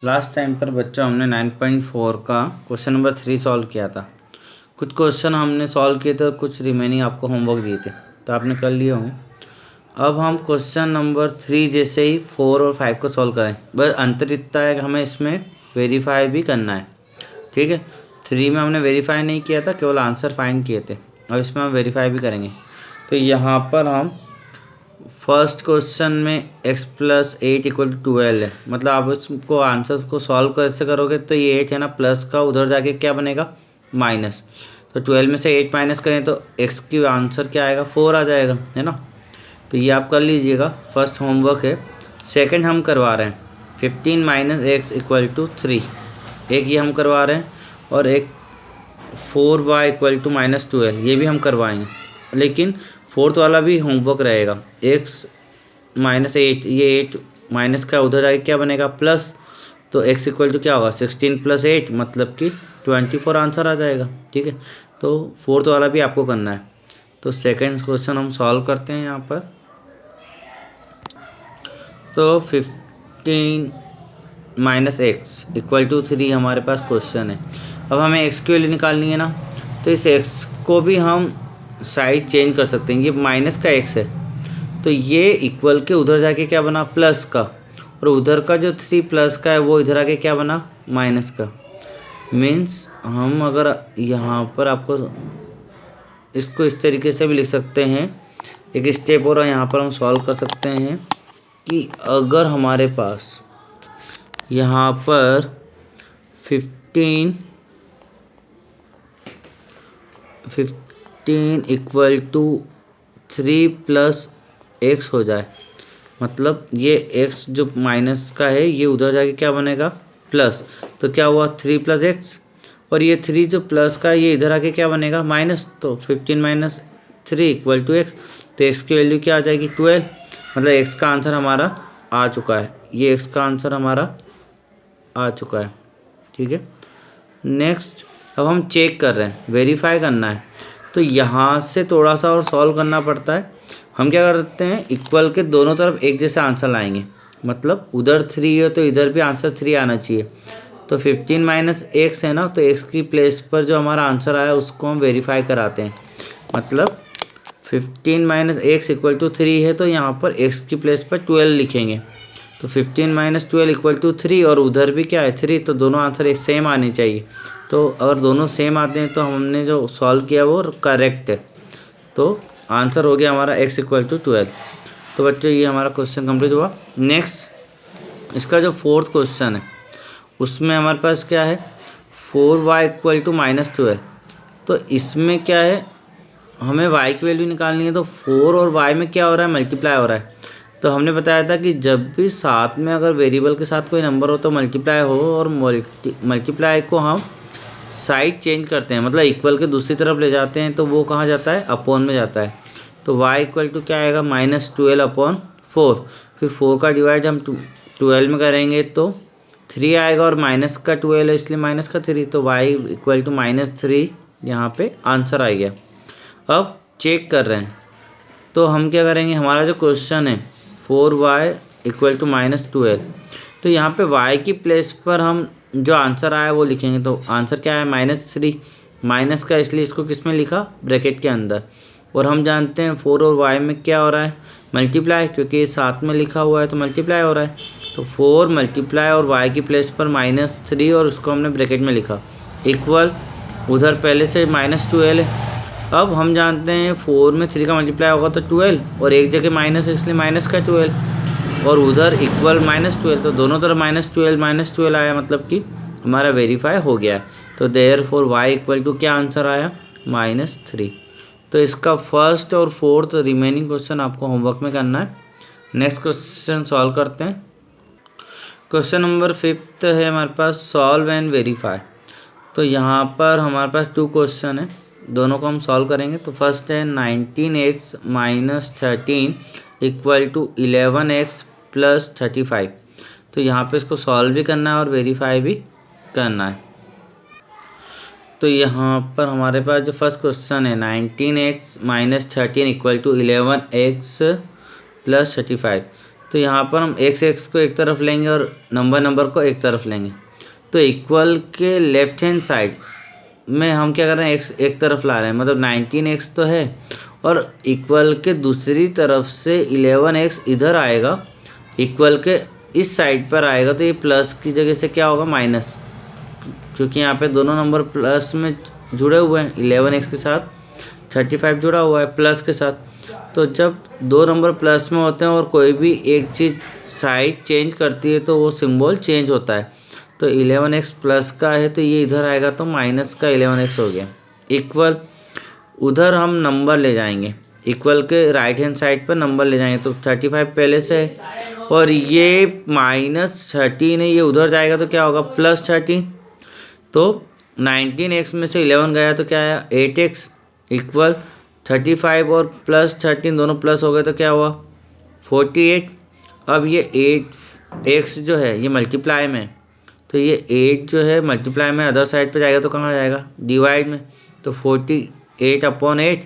Last time पर बच्चों हमने 9.4 का क्वेश्चन नंबर 3 सॉल्व किया था। कुछ क्वेश्चन हमने सॉल्व किए थे, कुछ रिमेनिंग आपको होमवर्क दिए थे, तो आपने कर लिए होंगे। अब हम क्वेश्चन नंबर 3 जैसे ही 4 और 5 को सॉल्व करें, बस अंतर इतना है कि हमें इसमें वेरीफाई भी करना है। ठीक है, 3 में हमने वेरीफाई नहीं किया था, केवल आंसर फाइंड किए थे। अब इसमें हम वेरीफाई भी करेंगे। तो यहाँ पर हम फर्स्ट क्वेश्चन में x + 8 = 12 है, मतलब आप इसको आंसर्स को सॉल्व कैसे करोगे, तो ये 8 है ना, प्लस का उधर जाके क्या बनेगा, माइनस। तो 12 में से 8 माइनस करें तो x की आंसर क्या आएगा, 4 आ जाएगा, है ना। तो ये आप कर लीजिएगा, फर्स्ट होमवर्क है। सेकंड हम करवा रहे हैं 15 - x = 3, एक ये हम करवा रहे हैं, और एक 4y = -12 ये भी हम करवाएंगे। लेकिन फोर्थ वाला भी होमवर्क रहेगा। x - 8, ये 8 माइनस का उधर जाके क्या बनेगा, प्लस। तो x = क्या होगा, 16 + 8 मतलब कि 24 आंसर आ जाएगा। ठीक है, तो फोर्थ वाला भी आपको करना है। तो सेकंड क्वेश्चन हम सॉल्व करते हैं यहाँ पर। तो 15 - x = 3 हमारे पास क्वेश्चन है। अब हमें x की वैल्यू निकालनी है ना, तो इस x को भी हम साइड चेंज कर सकते हैं। ये माइनस का x है, तो ये इक्वल के उधर जाके क्या बना, प्लस का, और उधर का जो 3 प्लस का है वो इधर आके क्या बना, माइनस का। मीन्स हम अगर यहाँ पर आपको इसको इस तरीके से भी लिख सकते हैं, एक स्टेप और यहाँ पर हम सॉल्व कर सकते हैं कि अगर हमारे पास यहाँ पर 15 = 3 + x हो जाए, मतलब ये x जो माइनस का है ये उधर जाके क्या बनेगा, प्लस। तो क्या हुआ, 3 + x, और ये 3 जो प्लस का है ये इधर आके क्या बनेगा, माइनस। तो 15 - 3 = x, तो x की वैल्यू क्या आ जाएगी, 12। मतलब x का आंसर हमारा आ चुका है, ये x का आंसर हमारा आ चुका है। ठीक है, नेक्स्ट अब हम चेक कर रहे हैं, वेरीफाई करना है। तो यहाँ से थोड़ा सा और सॉल्व करना पड़ता है। हम क्या करते हैं, इक्वल के दोनों तरफ एक जैसा आंसर लाएंगे, मतलब उधर 3 है तो इधर भी आंसर 3 आना चाहिए। तो 15 - x है ना, तो x की प्लेस पर जो हमारा आंसर आया उसको हम वेरीफाई कराते हैं। मतलब 15 - x = 3 है, तो यहाँ पर x की प्लेस पर 12 लिखेंगे। तो 15 - 12 = 3, और उधर भी क्या है, 3, तो दोनों आंसर एक सेम आने चाहिए। तो अगर दोनों सेम आते हैं तो हमने जो सॉल्व किया वो करेक्ट है। तो आंसर हो गया हमारा x = 12। तो बच्चों ये हमारा क्वेश्चन कंप्लीट हुआ। नेक्स्ट इसका जो फोर्थ क्वेश्चन है उसमें हमारे पास क्या है, 4y = -12। तो इसमें क्या है, हमें y की वैल्यू निकालनी है। तो 4 और y में क्या हो रहा है, मल्टीप्लाई हो रहा है। तो हमने बताया था कि जब भी साथ में अगर वेरिएबल के साथ कोई नंबर हो तो मल्टीप्लाई हो, और मल्टीप्लाई को हम साइड चेंज करते हैं, मतलब इक्वल के दूसरी तरफ ले जाते हैं, तो वो कहाँ जाता है, अपॉन में जाता है। तो y = क्या आएगा, -12/4। फिर 4 का डिवाइड हम 12 में करेंगे तो 3 आएगा, और माइनस का 12 है इसलिए माइनस का 3। तो y = -3 यहाँ पे आंसर आ गया। अब चेक कर रहे हैं, तो हम क्या करेंगे, हमारा जो क्वेश्चन है 4y = -12, तो यहाँ पे y की प्लेस पर हम जो आंसर आया वो लिखेंगे। तो आंसर क्या है, -3, माइनस का, इसलिए इसको किस में लिखा, ब्रैकेट के अंदर। और हम जानते हैं 4 और y में क्या हो रहा है, मल्टीप्लाई, क्योंकि ये साथ में लिखा हुआ है तो मल्टीप्लाई हो रहा है। तो 4 मल्टीप्लाई और y की प्लेस पर -3, और उसको हमने ब्रैकेट में लिखा, इक्वल, उधर पहले से -12 है। अब हम जानते हैं 4 में 3 का मल्टीप्लाई होगा तो 12, और एक जगह माइनस है इसलिए माइनस का 12, और उधर इक्वल -12, तो दोनों तरफ -12 आया, मतलब कि हमारा वेरीफाई हो गया है। तो देयरफॉर y = क्या आंसर आया, -3। तो इसका फर्स्ट और फोर्थ रिमेनिंग क्वेश्चन आपको होमवर्क में करना है। नेक्स्ट क्वेश्चन सॉल्व करते हैं। क्वेश्चन नंबर 5 है हमारे पास, सॉल्व एंड वेरीफाई। तो यहाँ पर हमारे पास 2 क्वेश्चन है, दोनों को हम सॉल्व करेंगे। तो फर्स्ट है 19x - 13 = 11x + 35। तो यहाँ पे इसको सॉल्व भी करना है और वेरीफाई भी करना है। तो यहाँ पर हमारे पास जो फर्स्ट क्वेश्चन है 19x - 13 = 11x + 35। तो यहाँ पर हम x को एक तरफ लेंगे और नंबर को एक तरफ लेंगे। तो इक्वल के लेफ्ट हैंड साइड में हम क्या कर रहे हैं, x एक तरफ ला रहे हैं, मतलब 19x तो है, और इक्वल के दूसरी तरफ से 11x इधर आएगा, इक्वल के इस साइड पर आएगा। तो ये प्लस की जगह से क्या होगा, माइनस, क्योंकि यहाँ पे दोनों नंबर प्लस में जुड़े हुए हैं, 11x के साथ 35 जुड़ा हुआ है प्लस के साथ। तो जब दो नंबर प्लस में होते हैं और कोई भी एक चीज़ साइड चेंज करती है तो वो सिंबल चेंज होता है। तो 11x प्लस का है तो ये इधर आएगा तो माइनस का 11x हो गया। इक्वल उधर हम नंबर ले जाएंगे, इक्वल के राइट हैंड साइड पर नंबर ले जाएंगे। तो 35 पहले से है और ये -13 है, ये उधर जाएगा तो क्या होगा, +13। तो 19x में से 11 गया तो क्या आया, 8x इक्वल 35 और +13 दोनों प्लस हो गए तो क्या हुआ, 48। अब ये 8x जो है ये मल्टीप्लाई में, तो ये 8 जो है मल्टीप्लाई में अदर साइड पे जाएगा तो कहाँ जाएगा, डिवाइड में। तो 48/8,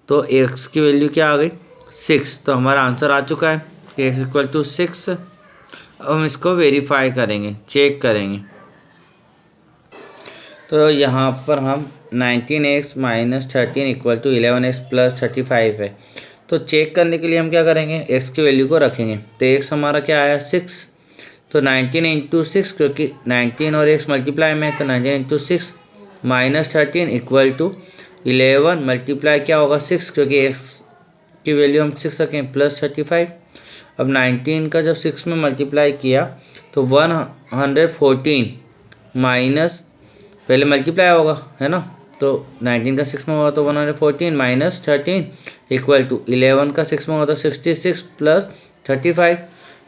तो x की वैल्यू क्या आ गई, 6। तो हमारा आंसर आ चुका है कि x = 6। अब हम इसको वेरीफाई करेंगे, चेक करेंगे। तो यहाँ पर हम 19x - 13 = 11x + 35 है। तो चेक करने के लिए हम क्या करेंगे, x की वैल्यू को रखेंगे। तो x हमारा क्या आया, 6। तो 19 × 6, क्योंकि 19 और x मल्टीप्लाई में है, तो 19 × 6 - 13 = 11 मल्टीप्लाई क्या होगा, 6, क्योंकि x की वैल्यू हम 6 रखें, +35। अब 19 का जब 6 में मल्टीप्लाई किया तो 114 माइनस, पहले मल्टीप्लाई होगा है ना, तो 19 का 6 में होगा तो 114 - 13 = 11 का 6 में होगा तो 66 + 35।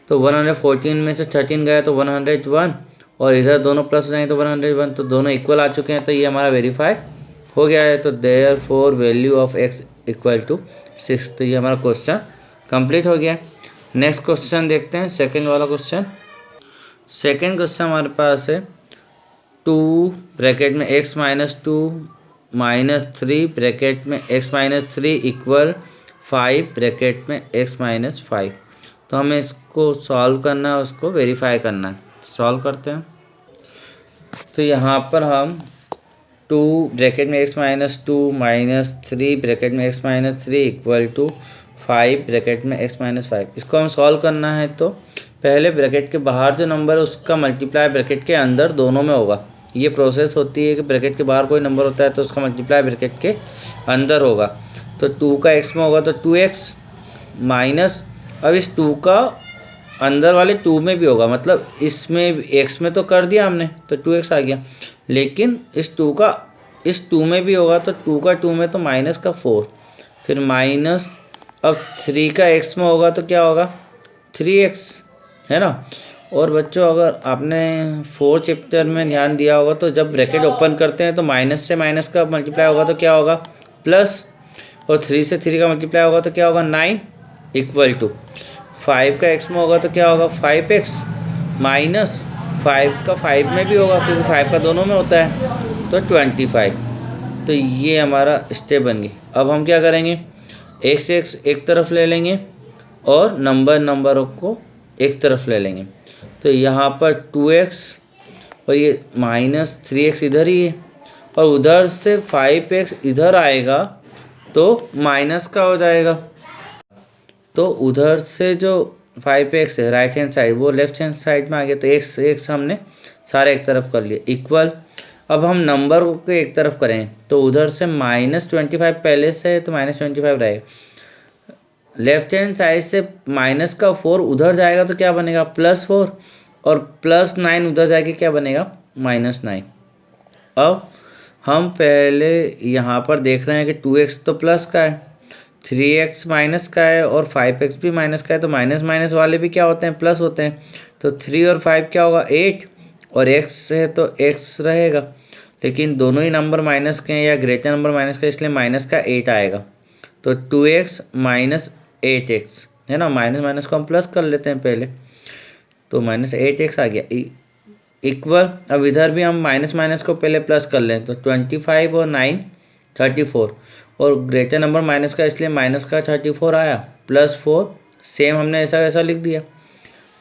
तो 114 में से 13 गया तो 101, और इधर दोनों प्लस हो जाएंगे तो 101, तो दोनों इक्वल आ चुके हैं। तो ये हमारा वेरीफाई हो गया है। तो देयरफॉर वैल्यू ऑफ x = 6। तो ये हमारा क्वेश्चन कंप्लीट हो गया। नेक्स्ट क्वेश्चन देखते हैं, सेकंड वाला क्वेश्चन। सेकंड क्वेश्चन हमारे पास है 2 ब्रैकेट में x - 2 - 3 ब्रैकेट में x - 3 = 5 ब्रैकेट में x - 5। तो हमें इसको सॉल्व करना है, उसको वेरीफाई करना है। सॉल्व करते हैं। तो यहाँ पर हम 2 ब्रैकेट में x - 2 - 3 ब्रैकेट में x - 3 = 5 ब्रैकेट में x - 5, इसको हम सॉल्व करना है। तो पहले ब्रैकेट के बाहर जो नंबर है उसका मल्टीप्लाई ब्रैकेट के अंदर दोनों में होगा। ये प्रोसेस होती है कि ब्रैकेट के बाहर कोई नंबर होता है तो उसका मल्टीप्लाई ब्रैकेट के अंदर होगा। तो 2 का x में होगा तो 2x माइनस, अब इस 2 का अंदर वाले 2 में भी होगा, मतलब इसमें x में तो कर दिया हमने तो 2x आ गया, लेकिन इस 2 का इस 2 में भी होगा तो 2 का 2 में तो माइनस का 4, फिर माइनस, अब 3 का x में होगा तो क्या होगा, 3x है ना। और बच्चों अगर आपने 4 चैप्टर में ध्यान दिया होगा तो जब ब्रैकेट ओपन करते हैं तो माइनस से माइनस का मल्टीप्लाई होगा तो क्या होगा, प्लस, और 3 से 3 का मल्टीप्लाई होगा तो क्या होगा, 9 = 5 का x में होगा तो क्या होगा, 5x माइनस 5 का 5 में भी होगा क्योंकि 5 का दोनों में होता है तो 25। तो ये हमारा स्टेप बन गई। अब हम क्या करेंगे, x एक तरफ ले लेंगे और नंबरों को एक तरफ ले लेंगे। तो यहाँ पर 2x और ये -3x इधर ही है, और उधर से 5x इधर आएगा तो माइनस का हो जाएगा। तो उधर से जो 5x है राइट हैंड साइड वो लेफ्ट हैंड साइड में आ गया, तो x हमने सारे एक तरफ कर लिए इक्वल। अब हम नंबर को एक तरफ करें तो उधर से -25 पहले से है तो -25 रहेगा, लेफ्ट हैंड साइड से माइनस का 4 उधर जाएगा तो क्या बनेगा, +4, और +9 उधर जाएगा क्या बनेगा, -9। अब हम पहले यहाँ पर देख रहे हैं कि 2x तो प्लस का है, 3x माइनस का है और 5x भी माइनस का है, तो माइनस माइनस वाले भी क्या होते हैं, प्लस होते हैं। तो 3 और 5 क्या होगा, 8, और x है तो x रहेगा, लेकिन दोनों ही नंबर माइनस के हैं या ग्रेटर नंबर माइनस का, इसलिए माइनस का 8 आएगा। तो 2x - 8x है ना, माइनस माइनस को हम प्लस कर लेते हैं पहले, तो -8x आ गया इक्वल। अब इधर भी हम माइनस माइनस को पहले प्लस कर लें तो 25 और 9 34, और ग्रेटर नंबर माइनस का इसलिए माइनस का 34 आया, +4 सेम हमने ऐसा लिख दिया।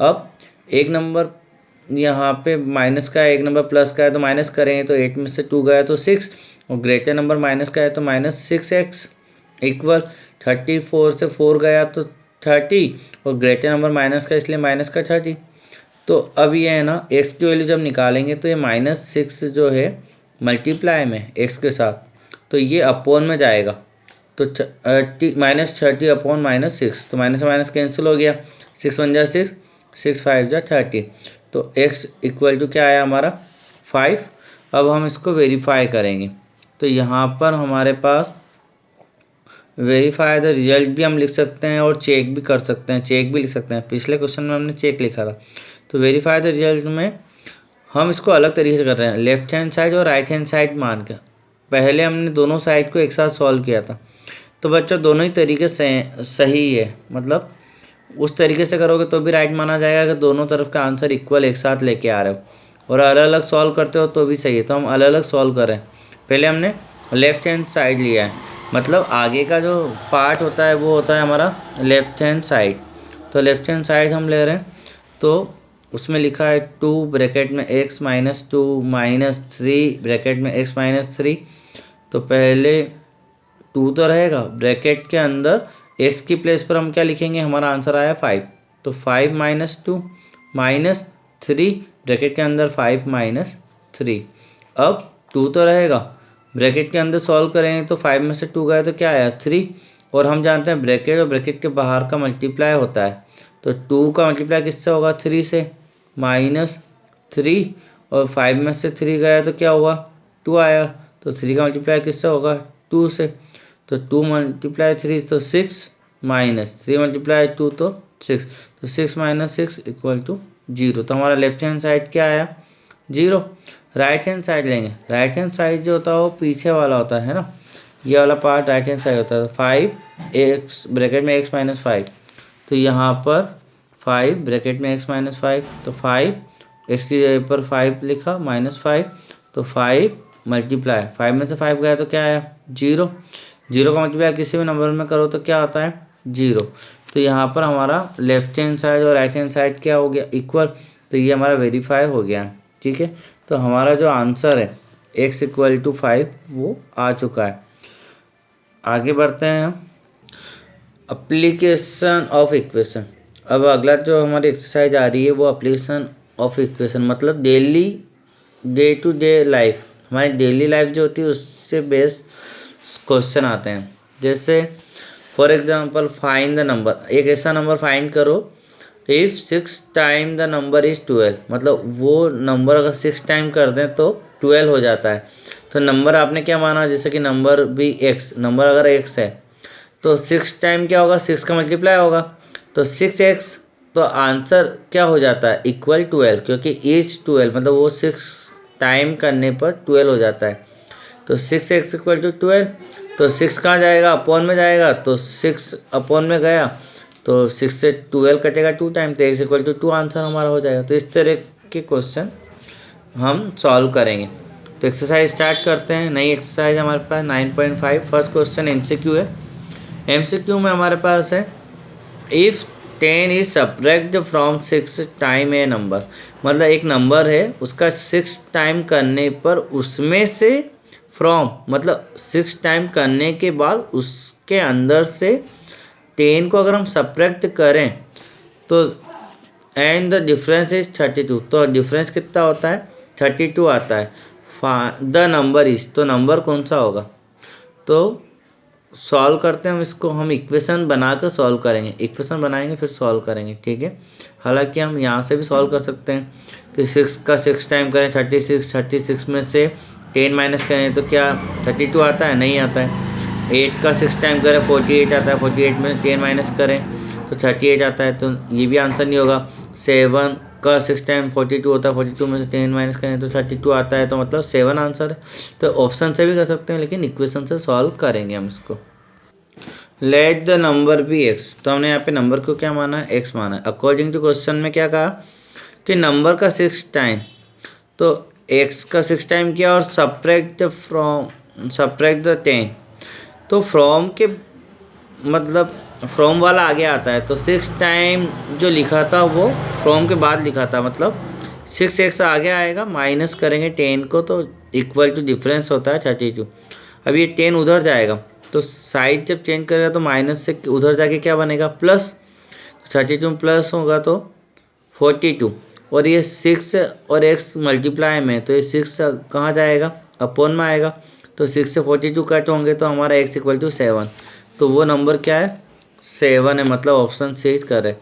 अब एक नंबर यहाँ पे माइनस का है, एक नंबर प्लस का है, तो माइनस करेंगे तो 8 में से 2 गया तो 6, और ग्रेटर नंबर माइनस का है तो -6x इक्वल 34 से 4 गया तो 30, और ग्रेटर नंबर माइनस का इसलिए माइनस का 30। तो अब ये है ना x की वैल्यू जब निकालेंगे तो ये -6 जो है मल्टीप्लाई में x के साथ, तो ये अपोन में जाएगा, तो -30 अपॉन -6, तो माइनस माइनस कैंसिल हो गया, 6 1 जा 6, 6 5 जा 30, तो x इक्वल टू क्या आया हमारा 5। अब हम इसको वेरीफाई करेंगे, तो यहाँ पर हमारे पास वेरीफाई द रिजल्ट भी हम लिख सकते हैं और चेक भी कर सकते हैं, चेक भी लिख सकते हैं। पिछले क्वेश्चन में हमने चेक लिखा था, तो वेरीफाई द रिजल्ट में हम इसको अलग तरीके से कर रहे हैं, लेफ्ट हैंड साइड और राइट हैंड साइड मान के। पहले हमने दोनों साइड को एक साथ सॉल्व किया था, तो बच्चों दोनों ही तरीके से सही है, मतलब उस तरीके से करोगे तो भी राइट माना जाएगा कि दोनों तरफ का आंसर इक्वल एक साथ लेके आ रहे हो, और अलग अलग सॉल्व करते हो तो भी सही है। तो हम अलग अलग सॉल्व करें। पहले हमने लेफ्ट हैंड साइड लिया है, मतलब आगे का जो पार्ट होता है वो होता है हमारा लेफ्ट हैंड साइड, तो लेफ्ट हैंड साइड हम ले रहे हैं। तो उसमें लिखा है 2 ब्रैकेट में x माइनस 2 माइनस 3 ब्रैकेट में x माइनस 3, तो पहले 2 तो रहेगा, ब्रैकेट के अंदर x की प्लेस पर हम क्या लिखेंगे, हमारा आंसर आया 5, तो 5 माइनस 2 माइनस 3 ब्रैकेट के अंदर 5 माइनस 3। अब 2 तो रहेगा, ब्रैकेट के अंदर सॉल्व करेंगे तो 5 में से 2 गया तो क्या आया 3, और हम जानते हैं ब्रैकेट और ब्रैकेट के बाहर का मल्टीप्लाई होता है, तो 2 का मल्टीप्लाई किससे होगा 3 से, -3, और 5 में से 3 गया तो क्या हुआ 2 आया, तो 3 का मल्टीप्लाई किससे होगा 2 से, तो 2 × 3 तो 6, -3 × 2 तो 6, तो 6 - 6 = 0। तो हमारा लेफ्ट हैंड साइड क्या आया 0। राइट हैंड साइड लेंगे, राइट हैंड साइड जो होता है वो पीछे वाला होता है ना, ये वाला पार्ट राइट हैंड साइड होता है। 5x ब्रैकेट में x माइनस 5, तो यहाँ पर 5 ब्रैकेट में x माइनस 5, तो 5 x की जगह पर 5 लिखा -5, तो 5 मल्टीप्लाई 5 में से 5 गया तो क्या आया 0, 0 का मल्टीप्लाई किसी भी नंबर में करो तो क्या होता है 0। तो यहाँ पर हमारा लेफ्ट हैंड साइड और राइट हैंड साइड क्या हो गया इक्वल, तो ये हमारा वेरीफाई हो गया, ठीक है। तो हमारा जो आंसर है x = 5 वो आ चुका है। आगे बढ़ते हैं हम, एप्लीकेशन ऑफ इक्वेशन। अब अगला जो हमारी एक्सरसाइज आ रही है वो एप्लीकेशन ऑफ इक्वेशन, मतलब डे टू डे लाइफ, हमारी डेली लाइफ जो होती है उससे बेस्ड क्वेश्चन आते हैं। जैसे for example find the number, एक ऐसा नंबर फाइंड करो if 6 time the number is 12, मतलब वो नंबर अगर 6 टाइम कर दें तो 12 हो जाता है। तो नंबर आपने क्या माना, जैसे कि नंबर भी x, नंबर अगर x है तो 6 टाइम क्या होगा 6 का मल्टीप्लाई होगा, तो 6x, तो आंसर क्या हो जाता है इक्वल 12, क्योंकि इज 12 मतलब वो 6 टाइम करने पर 12 हो जाता है। तो 6x = 12, तो 6 कहाँ जाएगा अपॉन में जाएगा, तो 6 अपॉन में गया तो 6 से 12 कटेगा 2 टाइम, तो x = 2 आंसर हमारा हो जाएगा। तो इस तरह के क्वेश्चन हम सॉल्व करेंगे। तो एक्सरसाइज स्टार्ट करते हैं। नई एक्सरसाइज हमारे पास 9.5, फर्स्ट क्वेश्चन MCQ है। MCQ में हमारे पास है if 10 is subtract from 6 time A number, मतलब एक नंबर है उसका 6 टाइम करने पर उसमें से फ्रॉम मतलब 6 टाइम करने के बाद उसके अंदर से 10 को अगर हम सब्ट्रैक्ट करें तो एंड द डिफरेंस इज 32, तो डिफरेंस कितना होता है 32 आता है। द नंबर इज, तो नंबर कौन सा होगा, तो सॉल्व करते हैं हम इसको, हम इक्वेशन बनाकर सॉल्व करेंगे, इक्वेशन बनाएंगे फिर सॉल्व करेंगे, ठीक है। हालांकि हम यहाँ से भी सॉल्व कर सकते हैं कि 6 का 6 टाइम करें 36, 36 में से 10 माइनस करें तो क्या 32 आता है, नहीं आता है। 8 का 6 टाइम करें 48 आता है, 48 में 10 माइनस करें तो 38 आता है, तो ये भी आंसर नहीं होगा। 7 का 6 टाइम 42 होता है, 42 में से 10 माइनस करें तो 32 आता है, तो मतलब 7 आंसर है। तो ऑप्शन से भी कर सकते हैं लेकिन इक्वेशन से सॉल्व करेंगे हम इसको। Let the number be x, तो हमने यहाँ पे नंबर को क्या माना है x माना है। अकॉर्डिंग टू क्वेश्चन में क्या कहा कि नंबर का 6 टाइम, तो x का 6 टाइम किया और सब्ट्रैक्ट द 10, तो फ्रॉम के मतलब फ्रॉम वाला आगे आता है, तो 6 टाइम जो लिखा था वो फ्रॉम के बाद लिखा था, मतलब 6x आगे आएगा, माइनस करेंगे 10 को तो इक्वल टू डिफरेंस होता है 32। अब ये 10 उधर जाएगा तो साइड जब चेंज करेगा तो माइनस से उधर जाके क्या बनेगा प्लस, 32 प्लस होगा तो 42, और ये 6 और x मल्टीप्लाई में, तो ये 6 कहाँ जाएगा अपॉन में आएगा, तो 6 से 42 कट होंगे तो हमारा x इक्वल टू 7, तो वो नंबर क्या है 7 है, मतलब ऑप्शन से ही करे।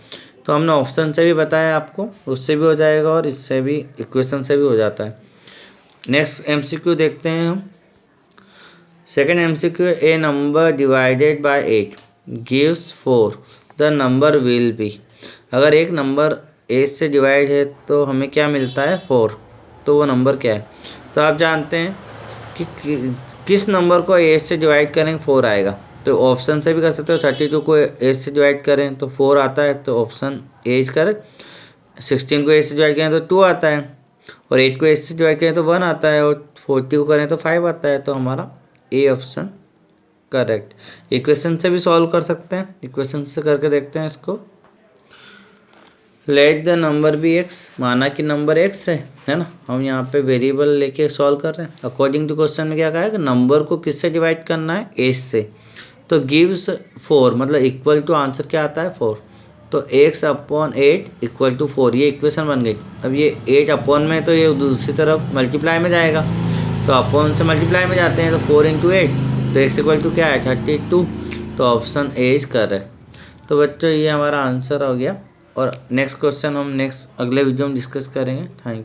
तो हमने ऑप्शन से भी बताया आपको, उससे भी हो जाएगा और इससे भी इक्वेशन से भी हो जाता है। नेक्स्ट MCQ देखते हैं हम। Second MCQ, A number divided by 8 gives 4, the number will be. अगर एक नंबर 8 से डिवाइड है तो हमें क्या मिलता है 4, तो वो नंबर क्या है। तो आप जानते हैं कि किस नंबर को 8 से डिवाइड करेंगे 4 आएगा, तो ऑप्शन से भी कर सकते हो। 32 को 8 से डिवाइड करें तो 4 आता है, तो ऑप्शन ए करेक्ट। 16 को 8 से डिवाइड करें तो 2 आता है, और 8 को 8 से डिवाइड करें तो 1 आता है, और 40 को करें तो 5 आता है, तो हमारा ए ऑप्शन करेक्ट। इक्वेशन से भी सॉल्व कर सकते हैं, इक्वेशन से करके देखते हैं इसको। Let the number be x, माना कि नंबर x है ना, हम यहाँ पे वेरिएबल लेके सॉल्व कर रहे हैं। अकॉर्डिंग टू क्वेश्चन में क्या कहा है कि नंबर को किससे डिवाइड करना है 8 से, तो गिव्स 4, मतलब इक्वल टू आंसर क्या आता है 4, तो x अपॉन 8 इक्वल टू 4, ये इक्वेशन बन गई। अब ये 8 अपॉन में तो ये दूसरी तरफ मल्टीप्लाई में जाएगा, तो अपॉन से मल्टीप्लाई में जाते हैं, तो 4 इंटू 8, तो x इक्वल टू क्या है 32, तो ऑप्शन ए इज करेक्ट। तो बच्चों ये हमारा आंसर हो गया, और नेक्स्ट क्वेश्चन हम नेक्स्ट अगले वीडियो में डिस्कस करेंगे। Thank you.